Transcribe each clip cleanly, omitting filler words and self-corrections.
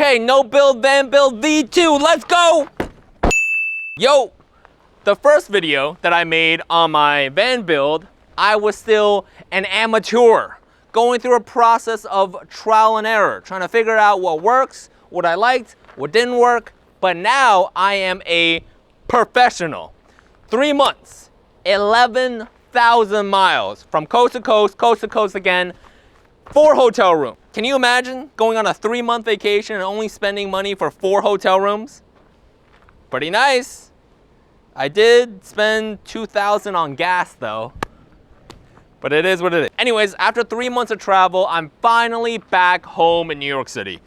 Okay, no build, van build V2, let's go! Yo, the first video that I made on my van build, I was still an amateur, going through a process of trial and error, trying to figure out what works, what I liked, what didn't work, but now I am a professional. 3 months, 11,000 miles from coast to coast again, 4 hotel rooms. Can you imagine going on a 3-month vacation and only spending money for 4 hotel rooms? Pretty nice. I did spend $2,000 on gas though, but it is what it is. Anyways, after 3 months of travel, I'm finally back home in New York City.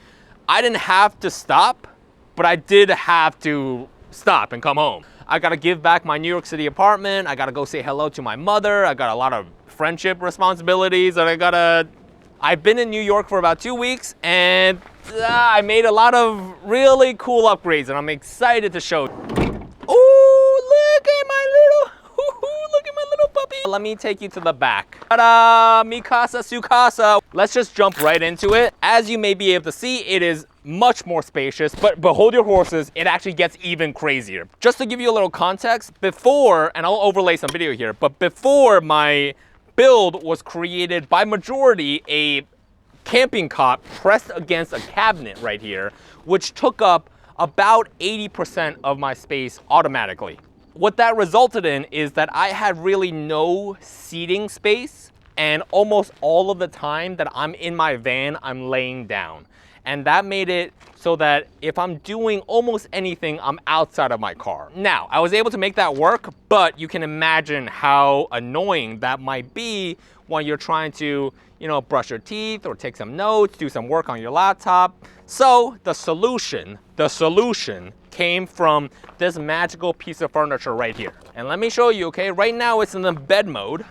I didn't have to stop, but I did have to stop and come home. I gotta give back my New York City apartment. I gotta go say hello to my mother. I got a lot of friendship responsibilities that I've been in New York for about 2 weeks, and I made a lot of really cool upgrades, and I'm excited to show you. Ooh, look at my little puppy. Let me take you to the back. Ta-da, mi casa, su casa. Let's just jump right into it. As you may be able to see, it is much more spacious, but hold your horses, it actually gets even crazier. Just to give you a little context, before, and I'll overlay some video here, but before my build was created by majority a camping cot pressed against a cabinet right here, which took up about 80% of my space automatically. What that resulted in is that I had really no seating space, and almost all of the time that I'm in my van, I'm laying down. And that made it so that if I'm doing almost anything, I'm outside of my car. Now, I was able to make that work, but you can imagine how annoying that might be when you're trying to, brush your teeth or take some notes, do some work on your laptop. So the solution came from this magical piece of furniture right here. And let me show you, okay? Right now it's in the bed mode.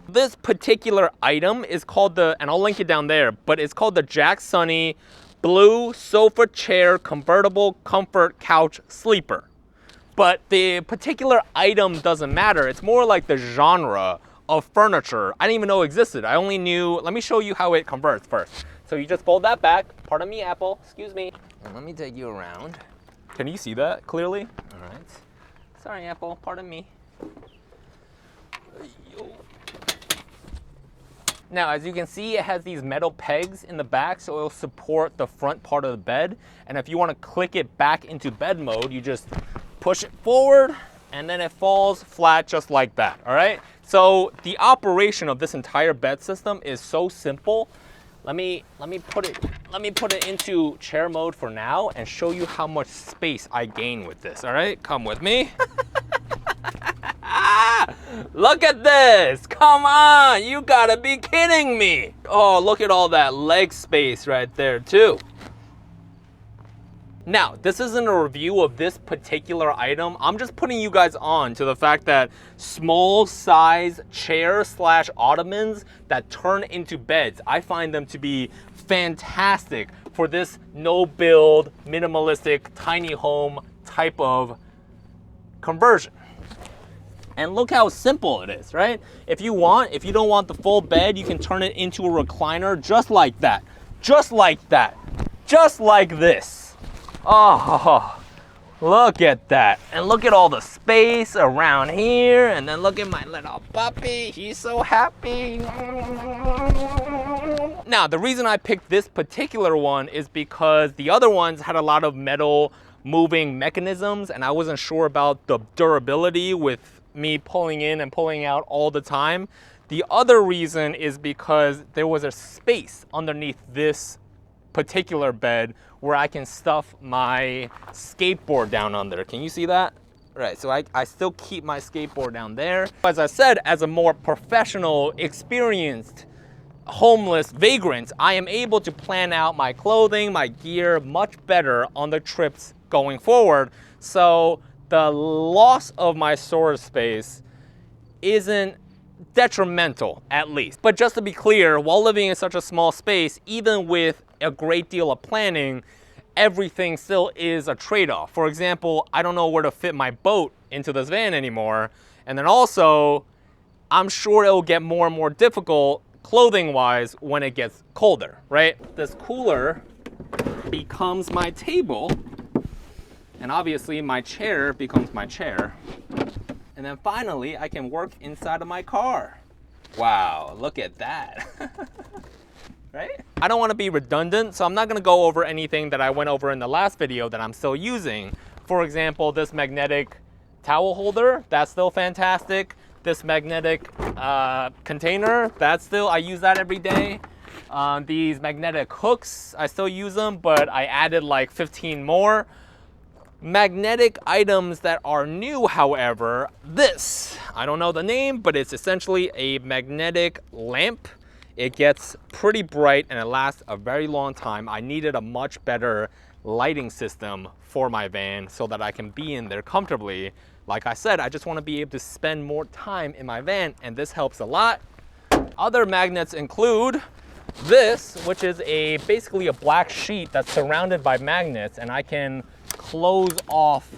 This particular item is called and I'll link it down there, but it's called the Jack Sunny Blue Sofa Chair Convertible Comfort Couch Sleeper. But the particular item doesn't matter. It's more like the genre of furniture I didn't even know existed. I only knew, let me show you how it converts first. So you just fold that back. Pardon me, Apple, excuse me. And let me take you around. Can you see that clearly? All right. Sorry, Apple, pardon me. Now, as you can see, it has these metal pegs in the back, so it'll support the front part of the bed. And if you want to click it back into bed mode, you just push it forward, and then it falls flat just like that, all right? So the operation of this entire bed system is so simple. Let me put it into chair mode for now and show you how much space I gain with this, all right? Come with me. Look at this, come on, you gotta be kidding me. Oh, look at all that leg space right there too. Now, this isn't a review of this particular item. I'm just putting you guys on to the fact that small size chairs / ottomans that turn into beds, I find them to be fantastic for this no build, minimalistic, tiny home type of conversion. And look how simple it is, right? If you don't want the full bed, you can turn it into a recliner just like that. Just like that. Just like this. Oh, look at that. And look at all the space around here. And then look at my little puppy. He's so happy. Now, the reason I picked this particular one is because the other ones had a lot of metal moving mechanisms, and I wasn't sure about the durability with me pulling in and pulling out all the time. The other reason is because there was a space underneath this particular bed where I can stuff my skateboard down under. Can you see that? Right, so I still keep my skateboard down there. As I said, as a more professional, experienced, homeless vagrant, I am able to plan out my clothing, my gear much better on the trips going forward. So the loss of my storage space isn't detrimental, at least. But just to be clear, while living in such a small space, even with a great deal of planning, everything still is a trade-off. For example, I don't know where to fit my boat into this van anymore. And then also, I'm sure it'll get more and more difficult clothing-wise when it gets colder, right? This cooler becomes my table, and obviously my chair becomes my chair. And then finally, I can work inside of my car. Wow, look at that. Right? I don't want to be redundant, so I'm not going to go over anything that I went over in the last video that I'm still using. For example, this magnetic towel holder, that's still fantastic. This magnetic container, I use that every day. These magnetic hooks, I still use them, but I added like 15 more. Magnetic items that are new, however, this, I don't know the name, but it's essentially a magnetic lamp. It gets pretty bright and it lasts a very long time. I needed a much better lighting system for my van so that I can be in there comfortably. Like I said, I just want to be able to spend more time in my van, and this helps a lot. Other magnets include this, which is basically a black sheet that's surrounded by magnets, and I can close off,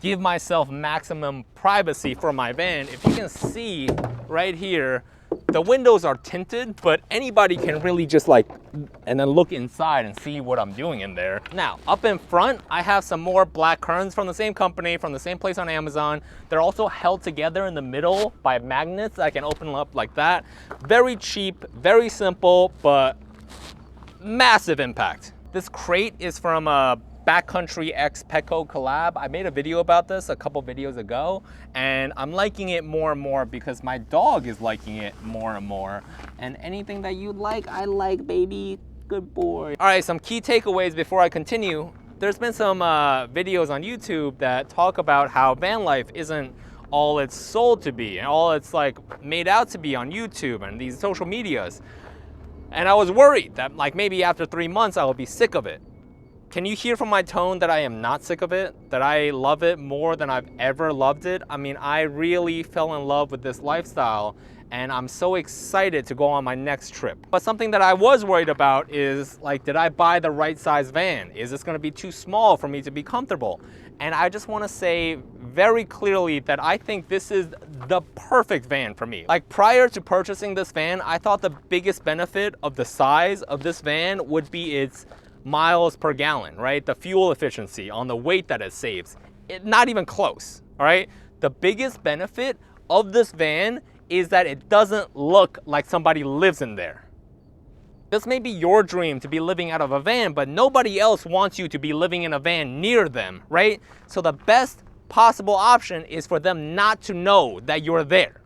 give myself maximum privacy for my van. If you can see right here, the windows are tinted, but anybody can really just and then look inside and see what I'm doing in there. Now, up in front, I have some more black curtains from the same company, from the same place on Amazon. They're also held together in the middle by magnets. I can open them up like that. Very cheap, very simple, but massive impact. This crate is from a Backcountry X Petco collab. I made a video about this a couple videos ago, and I'm liking it more and more because my dog is liking it more and more. And anything that you like, I like, baby. Good boy. All right, some key takeaways before I continue. There's been some videos on YouTube that talk about how van life isn't all it's sold to be and all it's made out to be on YouTube and these social medias. And I was worried that maybe after 3 months I would be sick of it. Can you hear from my tone that I am not sick of it? That I love it more than I've ever loved it? I mean, I really fell in love with this lifestyle, and I'm so excited to go on my next trip. But something that I was worried about is, did I buy the right size van? Is this gonna be too small for me to be comfortable? And I just wanna say very clearly that I think this is the perfect van for me. Prior to purchasing this van, I thought the biggest benefit of the size of this van would be its miles per gallon, right? The fuel efficiency on the weight that it saves. Not even close, all right? The biggest benefit of this van is that it doesn't look like somebody lives in there. This may be your dream to be living out of a van, but nobody else wants you to be living in a van near them, right? So the best possible option is for them not to know that you're there.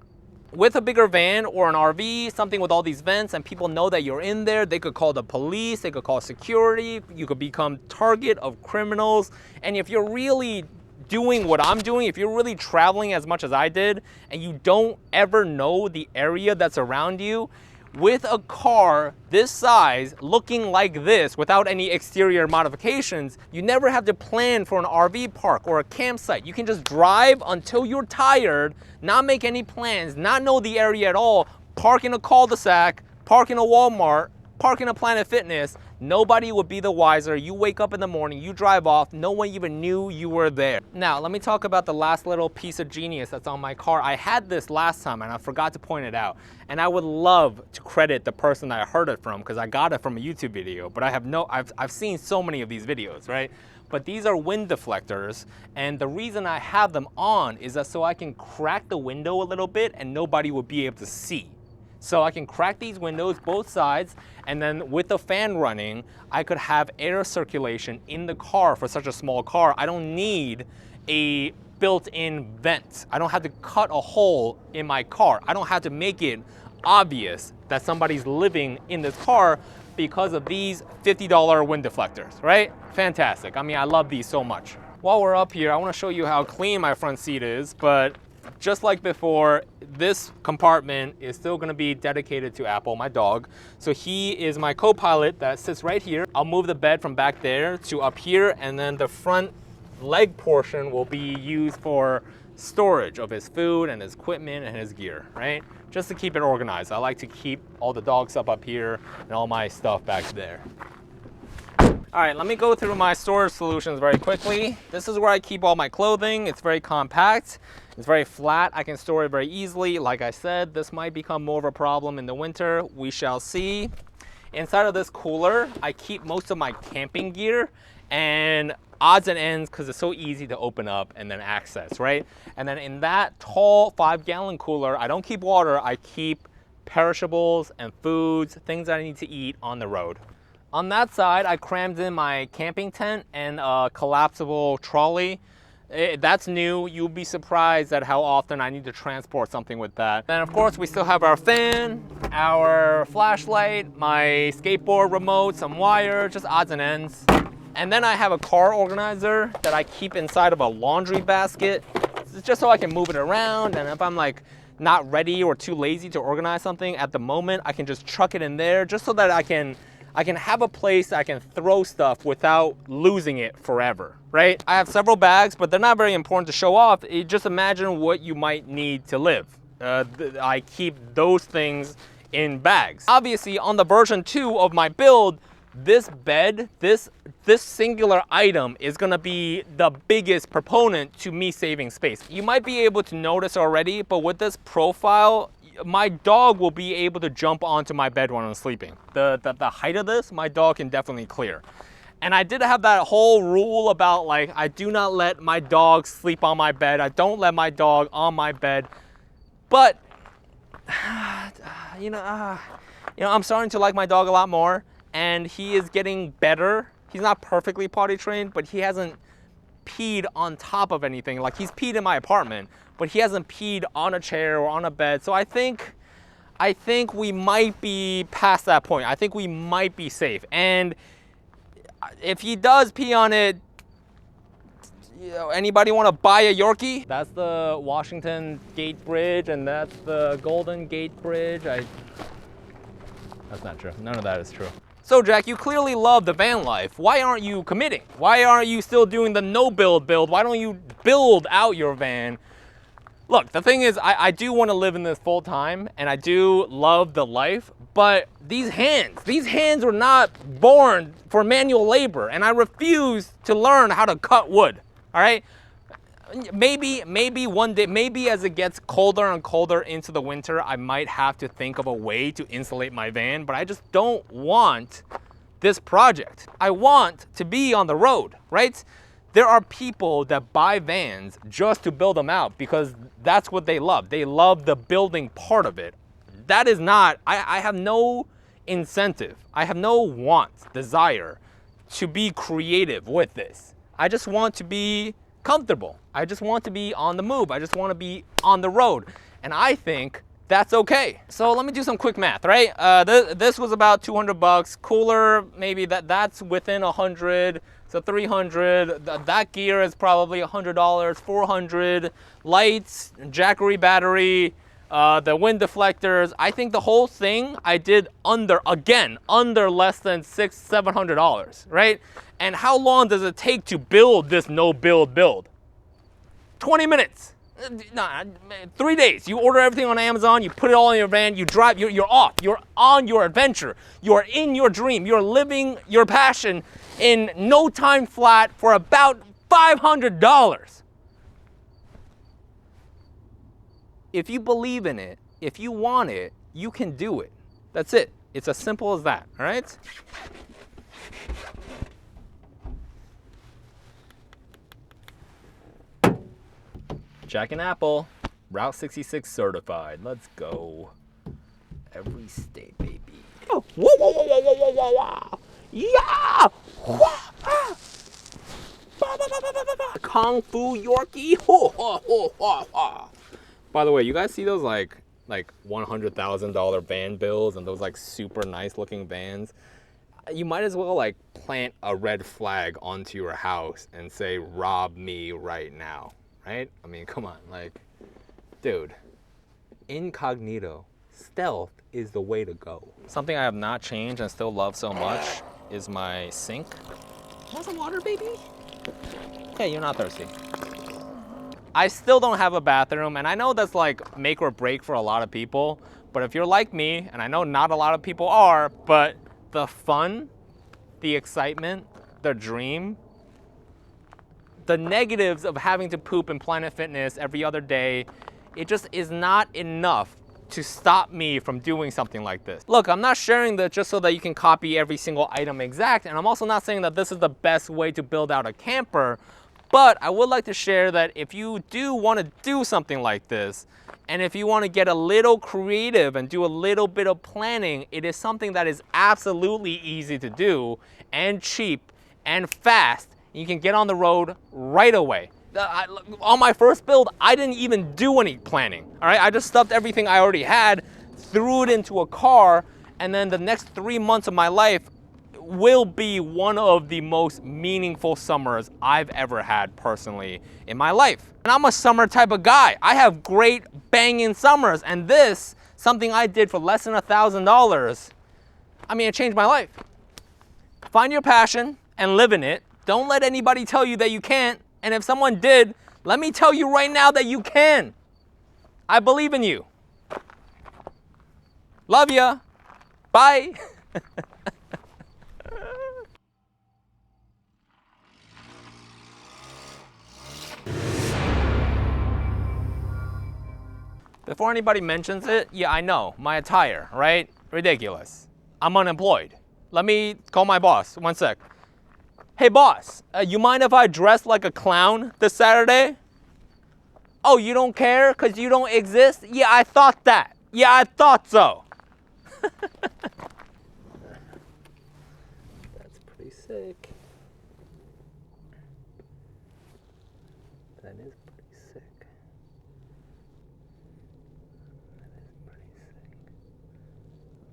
With a bigger van or an RV, something with all these vents, and people know that you're in there, they could call the police, they could call security, you could become target of criminals. And if you're really doing what I'm doing, if you're really traveling as much as I did, and you don't ever know the area that's around you, with a car this size, looking like this, without any exterior modifications, you never have to plan for an RV park or a campsite. You can just drive until you're tired, not make any plans, not know the area at all, park in a cul-de-sac, park in a Walmart, park in a Planet Fitness. Nobody would be the wiser. You wake up in the morning, you drive off, no one even knew you were there. Now, let me talk about the last little piece of genius that's on my car. I had this last time and I forgot to point it out. And I would love to credit the person that I heard it from because I got it from a YouTube video, but I've seen so many of these videos, right? But these are wind deflectors, and the reason I have them on is that so I can crack the window a little bit and nobody would be able to see. So I can crack these windows both sides, and then with the fan running, I could have air circulation in the car for such a small car. I don't need a built-in vent. I don't have to cut a hole in my car. I don't have to make it obvious that somebody's living in this car because of these $50 wind deflectors, right? Fantastic. I mean, I love these so much. While we're up here, I want to show you how clean my front seat is, but just like before, this compartment is still going to be dedicated to Apple, my dog. So he is my co-pilot that sits right here. I'll move the bed from back there to up here, and then the front leg portion will be used for storage of his food and his equipment and his gear, right? Just to keep it organized. I like to keep all the dog stuff up here and all my stuff back there. All right, let me go through my storage solutions very quickly. This is where I keep all my clothing. It's very compact. It's very flat. I can store it very easily. Like I said, this might become more of a problem in the winter. We shall see. Inside of this cooler, I keep most of my camping gear and odds and ends because it's so easy to open up and then access, right? And then in that tall 5-gallon cooler, I don't keep water. I keep perishables and foods, things that I need to eat on the road. On that side, I crammed in my camping tent and a collapsible trolley. That's new. You'll be surprised at how often I need to transport something with that. Then of course we still have our fan, our flashlight, my skateboard remote, some wire, just odds and ends. And then I have a car organizer that I keep inside of a laundry basket. It's just so I can move it around, and if I'm like not ready or too lazy to organize something at the moment, I can just chuck it in there just so that I can have a place that I can throw stuff without losing it forever, right? I have several bags, but they're not very important to show off. Just imagine what you might need to live. I keep those things in bags. Obviously, on the version 2 of my build, this bed, this singular item is gonna be the biggest proponent to me saving space. You might be able to notice already, but with this profile, my dog will be able to jump onto my bed when I'm sleeping. The height of this, my dog can definitely clear. And I did have that whole rule about like, I do not let my dog sleep on my bed. I don't let my dog on my bed. But, you know, I'm starting to like my dog a lot more, and he is getting better. He's not perfectly potty trained, but he hasn't peed on top of anything. Like, he's peed in my apartment, but he hasn't peed on a chair or on a bed. So I think we might be past that point. I think we might be safe. And if he does pee on it, you know, anybody want to buy a Yorkie? That's the Washington Gate Bridge, and that's the Golden Gate Bridge. That's not true. None of that is true. So Jack, you clearly love the van life. Why aren't you committing? Why aren't you still doing the no-build build? Why don't you build out your van? Look, the thing is, I do want to live in this full time, and I do love the life, but these hands were not born for manual labor, and I refuse to learn how to cut wood, all right? Maybe one day, maybe as it gets colder and colder into the winter, I might have to think of a way to insulate my van, but I just don't want this project. I want to be on the road, right? There are people that buy vans just to build them out because that's what they love. They love the building part of it. That is not, I have no incentive. I have no want, desire to be creative with this. I just want to be comfortable. I just want to be on the move. I just want to be on the road. And I think that's okay. So let me do some quick math, right? This was about 200 bucks. Cooler, maybe that's within 100. So 300, that gear is probably $100, 400. Lights, Jackery battery, the wind deflectors. I think the whole thing I did under less than $700, right? And how long does it take to build this no-build build? 20 minutes. Nah, 3 days. You order everything on Amazon, you put it all in your van, you drive, you're off. You're on your adventure. You're in your dream. You're living your passion in no time flat for about $500. If you believe in it, if you want it, you can do it. That's it. It's as simple as that, all right? Jack and Apple, Route 66 certified. Let's go. Every state, baby. Oh, whoa, whoa, whoa, whoa, whoa, whoa, whoa. Yeah! Kung Fu Yorkie. By the way, you guys see those like $100,000 van bills and those like super nice looking vans? You might as well like plant a red flag onto your house and say, rob me right now. Right? I mean, come on, like, dude, incognito, stealth is the way to go. Something I have not changed and still love so much is my sink. Want some water, baby? Okay, you're not thirsty. I still don't have a bathroom, and I know that's like make or break for a lot of people, but if you're like me, and I know not a lot of people are, but the fun, the excitement, the dream, the negatives of having to poop in Planet Fitness every other day, it just is not enough to stop me from doing something like this. Look, I'm not sharing this just so that you can copy every single item exact, and I'm also not saying that this is the best way to build out a camper, but I would like to share that if you do want to do something like this, and if you want to get a little creative and do a little bit of planning, it is something that is absolutely easy to do and cheap and fast. You can get on the road right away. On my first build, I didn't even do any planning, all right? I just stuffed everything I already had, threw it into a car, and then the next 3 months of my life will be one of the most meaningful summers I've ever had personally in my life. And I'm a summer type of guy. I have great banging summers, and this, something I did for less than $1,000, I mean, it changed my life. Find your passion and live in it. Don't let anybody tell you that you can't. And if someone did, let me tell you right now that you can. I believe in you. Love ya. Bye. Before anybody mentions it, yeah, I know, my attire, right? Ridiculous. I'm unemployed. Let me call my boss, 1 sec. Hey boss, you mind if I dress like a clown this Saturday? Oh, you don't care because you don't exist? Yeah, I thought that. Yeah, I thought so. That's pretty sick. That is pretty sick. That is pretty sick.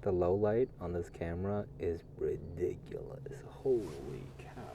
The low light on this camera is ridiculous. Holy cow.